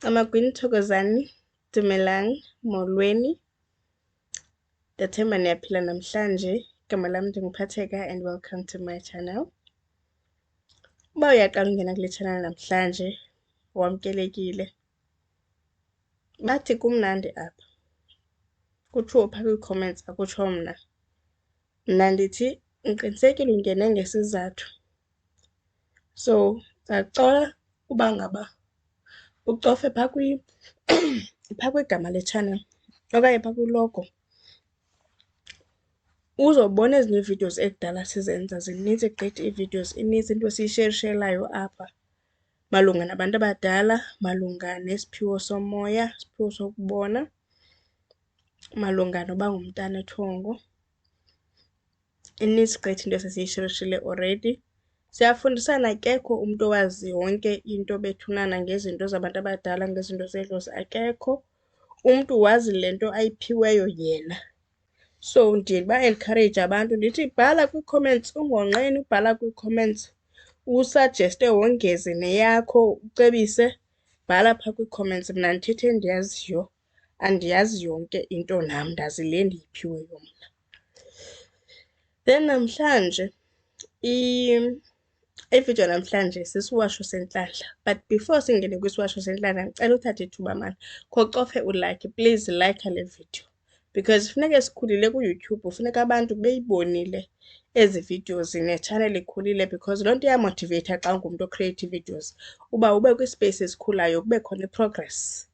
Amagwini thokozani, dumelang, molweni. Ndathemba niyaphila namhlanje. Igama lam ndinguphatheka and welcome to my channel. Uba uyaqala ungena kule channel namhlanje, wamkelekile. Bathi kumnandi apha. Kutshiwo phaa kwii-comments akutsho mna. Mna ndithi ngiqinisekile ungene ngesizathu. So, ndicela uba ngaba ucofe phaa kwigama le-channel okanye phaa kwilogo. Uzobona ezinye iividiyozi ekudala sizenza, zininzi gqithi iividiyozi, ininzi into esiyisherishelayo apha malunga nabantu abadala, malunga nesiphiwo somoya, isiphiwo sokubona, malunga noba ngumntana ethongo. Ininzi gqithi into esesiyisherishile already. Siyafundisana, akekho umntu owazi yonke into bethunana ngezinto zabantu abadala, ngezinto zedlozi, akekho. Umntu wazi le nto ayiphiweyo yena. So ndiba-encourage abantu ndithi bhala kwii-comments, ungonqeni ubhala kwii-comments, usajeste wongeze neyakho, ucebise. Bhala phaa kwii-comments. Mna ndithethe endiyaziyo, andiyazi yonke into nam, ndazi le ndiyiphiweyo mna. Then namhlanje ividiyo namhlanje sisiwasho sentlahla. But before singene kwisiwasho sentlahla, ndicela uthathe ithuba mani khocofe ulike. Please like le video because funeka sikhulile kuYouTube, funeka abantu beyibonile ezi videos ne-channel ikhulile, because loo nto iyamotivetha xa ungumntu ocreate videos uba ube kwi-space esikhulayo, kube khona i-progress.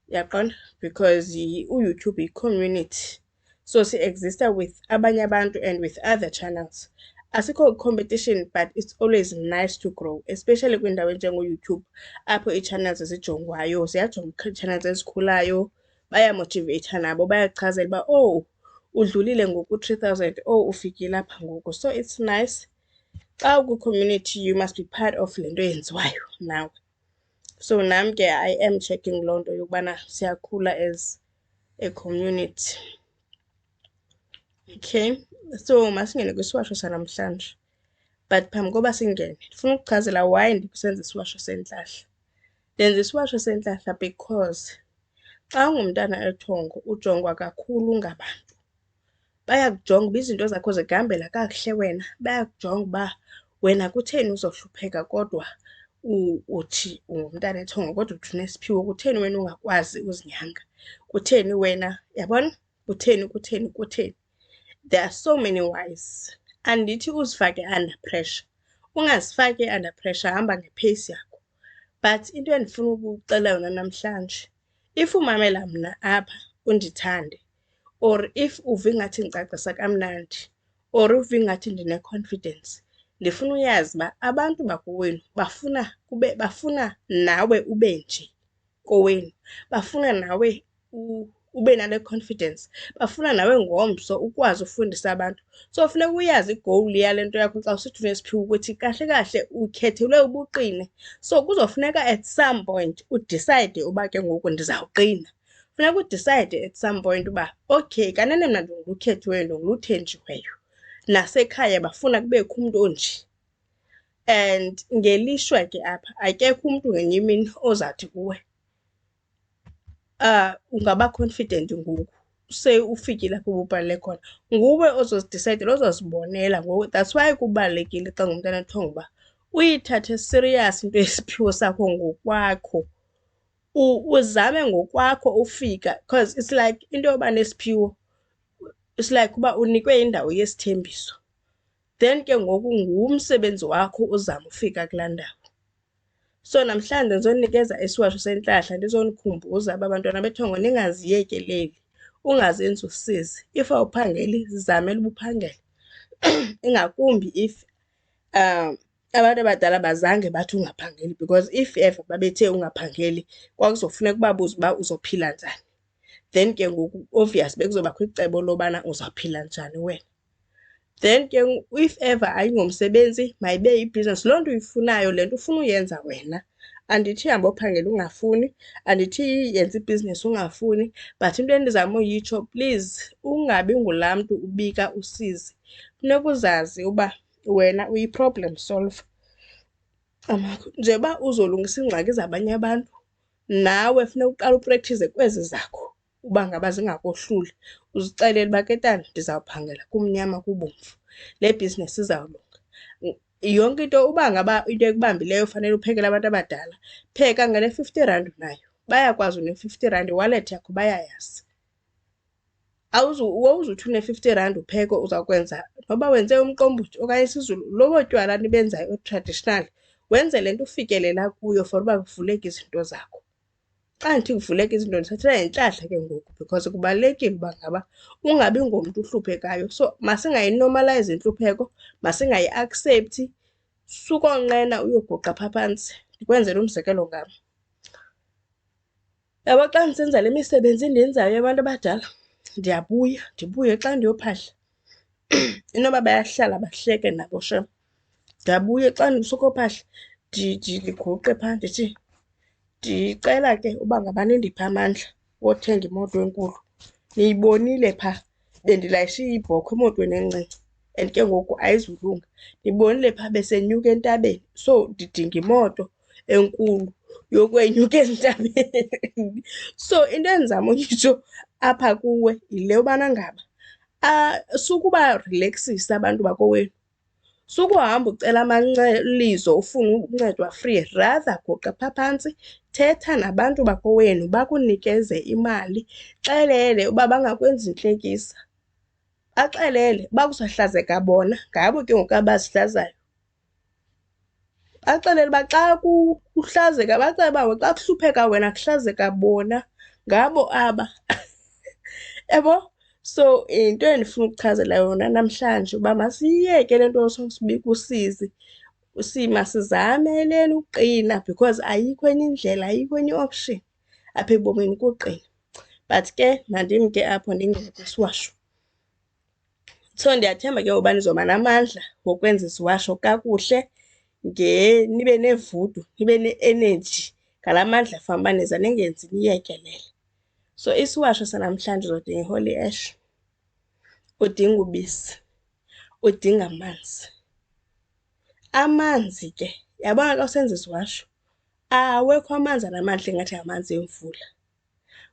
Uyaqonda? Because uYouTube yi-community. So si-exista with abanye abantu and with other channels. Asikho competition, but it's always nice to grow, especially kwindawo enjengoYouTube apho ii-channels zijongwayo, ziyajonga ii-channels ezikhulayo, bayamotivetha nabo, bayachazela uba oh udlulile ngoku 3,000, oh ufikile apha ngoku. So it's nice. Xa ukwi-community you must be part of le nto yenziwayo nawe. So nam ke I am checking loo nto yokubana siyakhula as a community. Okay, so masingene kwisiwasho sanamhlanje. But phambi koba singene, ndifuna ukuchazela why ndikusenza isiwasho sentlahla. Ndenza isiwasho sentlahla because xa ungumntana ethongo ujongwa kakhulu ngabantu. Bayakujonga uba izinto zakho zihambela kakuhle wena, bayakujonga uba wena kutheni uzohlupheka kodwa uthi ungumntana ethongo kodwa uthi unesiphiwo. Kutheni wena ungakwazi uzinyanga? Kutheni wena, yabona? Kutheni? There are so many whys. Andithi uzifake under pressure. Ungazifaki under pressure, hamba ngepace yakho. But into endifuna ukucela yona namhlanje, if umamela mna apha undithande, or if uva ingathi ndicacisa kamnandi, or uva ingathi ndine-confidence, ndifuna uyazi uba abantu bakowenu bafuna nawe ube nje kowenu. Bafuna nawe ube nale confidence, bafuna nawe ngomso ukwazi ufundisa abantu. So funeka uyazi igoal yale nto yakho xa usithi unesiphiwo ukuthi kahle kahle ukhethelwe ubuqine. So kuzofuneka at some point udicide uba ke ngoku ndizawuqina. Funeka udicide at some point uba okay, kanene mna ndingulukhethiweyo, ndinguluthenjiweyo, nasekhaya bafuna kubekho umntu onje. And ngelishwa ke apha akekho umntu ngenye imini ozathi kuwe ungaba confident ngoku se ufikile apho ububhalele khona. Nguwe ozozidicayidela, ozozibonela ngoku. That's why kubalulekile xa ngumntana ethongo uba uyithathe serious into yesiphiwo sakho ngokwakho, uzame ngokwakho ufika. Because it's like into yoba nesiphiwo, it's like uba unikwe indawo yesithembiso, then ke ngoku ngumsebenzi wakho uzama ufika kulaa ndawo. So namhlanje ndizonikeza isiwasho sentlahla, ndizonikhumbuza uba bantwana bethongo ningaziyekeleli, ungazenzi usizi. If awuphangeli, zamela ubuphangela. Ingakumbi if abantu abadala bazange bathi ungaphangeli, because if ever babethe ungaphangeli kwakuzofuneka ubabuze uba uzophila njani. Then ke ngoku obvious bekuzobakho icebo lobana uzawuphila njani wena. Then ke if ever ayingomsebenzi, mayibe ibhizinesi. Loo nto uyifunayo, le nto ufuna uyenza wena. Andithi hamba uphangela ungafuni, andithi yenza ibhizinesi ungafuni, but into endizama uyitsho, please ungabi ngulaa mntu ubika usizi. Funeka uzazi uba wena uyi-problem solver. Njeba uzolungisa iingxaki zabanye abantu, nawe funeka uqala uprekthize kwezi zakho uba ngaba zingakohluli. Uzixelele uba ke tana ndizawuphangela kumnyama kubomvu, le bhizinesi izawulunga. Yonke into uba ngaba into ekubambileyo fanele uphekele abantu abadala, pheka ngale 50 rand unayo. Bayakwazi une-50 rand, iwallet yakho bayayazi. Awuzuthi une-50 rand upheke, uzawukwenza noba wenze umqombothi okanye isiZulu, lobo tywala nibenzayo traditional, wenze le nto ufikelela kuyo for uba kuvuleke izinto zakho. Xa ndithi kuvuleke izinto ndithathela nentlahla ke ngoku, because kubalulekile uba ngaba ungabi ngomntu uhluphekayo. So masingayinormalayizi intlupheko, masingayi-aksepthi. Sukonqena uyoguqa phaa phantsi. Ndikwenzela umzekelo ngam. Yabo xa ndisenza le misebenzi ndiyenzayo yabantu abadala, ndibuye xa ndiyophahla. Inoba bayahlala bahleke nabo shem. Ndiyabuya xa ndisukophahla ndiguqe phaa ndithi, ndicela ke uba ngaba nindiphe amandla wothenga imoto enkulu. Niyibonile phaa bendilayishe iibhokhwe emotweni encinci and ke ngoku ayizulunga. Ndibonile phaa besenyuka entabeni, so ndidinga imoto enkulu yokwenyuka ezintabeni. So into endizama uyitsho apha kuwe yile yobana ngaba sukuba rileksisa abantu bakowenu. Sukuhamba ucela amancelizo ufune uncedwa free, rather guqa phaa phantsi, thetha nabantu bakowenu bakunikeze imali. Xelele uba bangakwenzi intlekisa. Baxelele uba kusahlazeka bona, ngabo ke ngoku abazihlazayo. Baxelele uba xa kuhlazeka, baxelele uba xa kuhlupheka wena kuhlazeka bona, ngabo aba. Yabo? So into endifuna ukuchazela yona namhlanje uba masiyiyeke le nto yosibika usizi. Masizameni uqina because ayikho enye indlela, ayikho enye i-option apha ebomini kuqina. But ke mandim ke apho ndingene kwisiwasho. So ndiyathemba ke ngoba nizoba namandla wokwenza isiwasho kakuhle, nibe nevudu, nibe ne-energy ngalaa mandla fanuba niza ningenzi niyekelele. So isiwasho sanamhlanje uzodinga i-holy ash, udinga ubisi, udinga amanzi. Amanzi ke, yabona xa usenza isiwasho, awekho amanzi anamandla engathi amanzi emvula.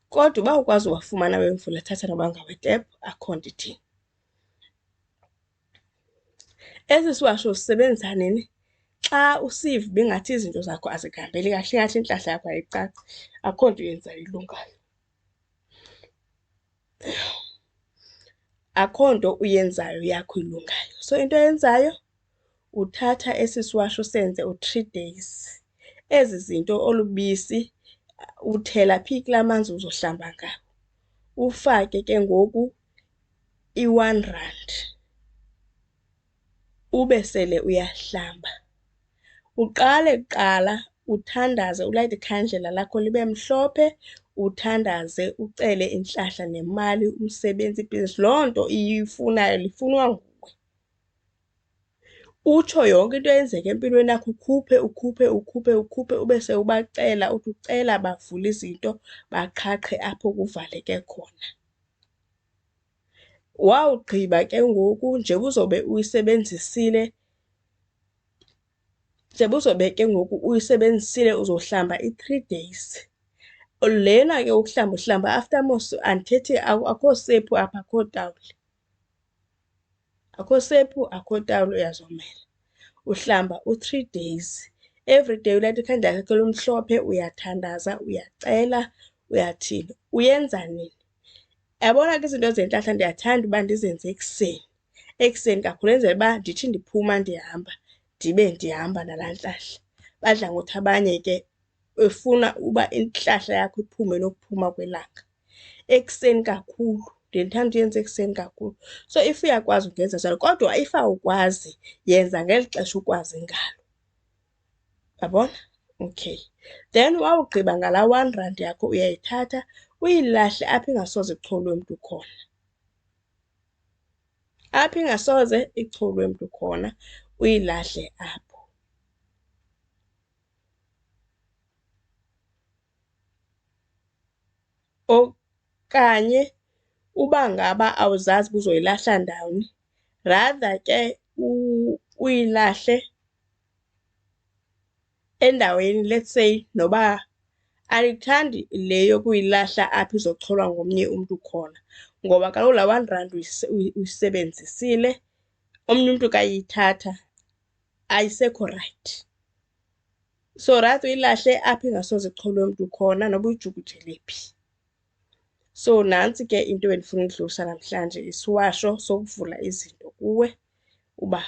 Kodwa uba ukwazi uwafumana wemvula, thatha noba ngawetephu, akho nto ithini. Esi siwasho usisebenzisa nini? Xa usiva uba ingathi izinto zakho azikuhambeli kahle, ingathi intlahla yakho ayicaci, akho nto uyenzayo ilungayo. Akho nto uyenzayo yakho ilungayo. So into oyenzayo, uthatha esi siwasho usenze u-3 days. Ezi zinto, olu bisi, uthela phi kulaa manzi uzohlamba ngawo. Ufake ke ngoku i-1 rand. Ube sele uyahlamba. Uqale kuqala uthandaze, ulayite ikhandlela lakho libe mhlophe, uthandaze, ucele intlahla nemali, umsebenzi, ibhizinisi, loo nto iyifunayo lifunwa nguwe. Utsho yonke into eyenzeka empilweni yakho, ukhuphe, ube sewubacela, uthi ucela bavule izinto, baqhaqhe apho kuvaleke khona. Wawugqiba ke ngoku njeba uzobe uyisebenzisile, uzohlamba i-3 days. Lena ke uhlamba after mos, andithethi akho sephu apha, akho tawuli. Akho sephu, akho tawuli, uyazomela. Uhlamba u-3 days. Every day ulayita ikhandlela lakho elimhlophe, uyathandaza, uyacela, uyathini. Uyenza nini? Yabona ke izinto zentlahla ndiyathanda uba ndizenze ekuseni. Ekuseni kakhulu enzela uba ndithi ndiphuma ndihamba, ndibe ndihamba nalaa ntlahla. Badla ngothi abanye ke befuna uba intlahla yakho iphume nokuphuma kwelanga. Ekuseni kakhulu, ndithanda uyenza ekuseni kakhulu. So if uyakwazi ungenza njalo, kodwa if awukwazi, yenza ngeli xesha ukwazi ngalo. Yabona? Okay. Then wawugqiba ngalaa 1 rand yakho uyayithatha uyilahle apho ingasoze icholwe mntu khona. Apho ingasoze icholwe mntu khona, uyilahle apho. Okanye uba ngaba awuzazi ubuzoyilahla ndawoni, rather ke uyilahle endaweni, let's say noba Alithandi le yokuyilahla apha izocholwa ngomnye umntu khona, ngoba kaloku laa R1 uyisebenzisile, omnye umntu kayithatha ayisekho rayithi. So rather uyilahle apha ingasoze icholwe mntu khona noba uyijukujele phi. So nantsi ke into bendifuna uyidlulisa namhlanje, isiwasho sokuvula izinto kuwe uba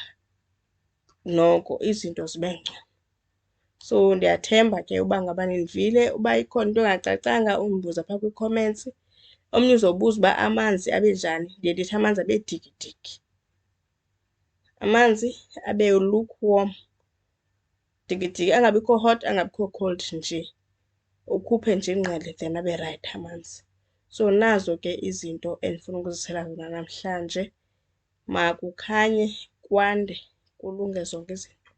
noko izinto zibe ngcono. So ndiyathemba ke uba ngaba nindivile. Uba ikhona into engacacanga undibuza phaa kwii-comments. Omnye uzobuza uba amanzi abe njani, ndiye ndithi amanzi abe digidigi. Amanzi abe lukewarm, digidigi, angabikho hot angabikho cold, nje ukhuphe nje ingqele then abe rayithi amanzi. So nazo ke izinto endifuna ukuzisela zona namhlanje. Makukhanye, kwande, kulunge zonke izinto.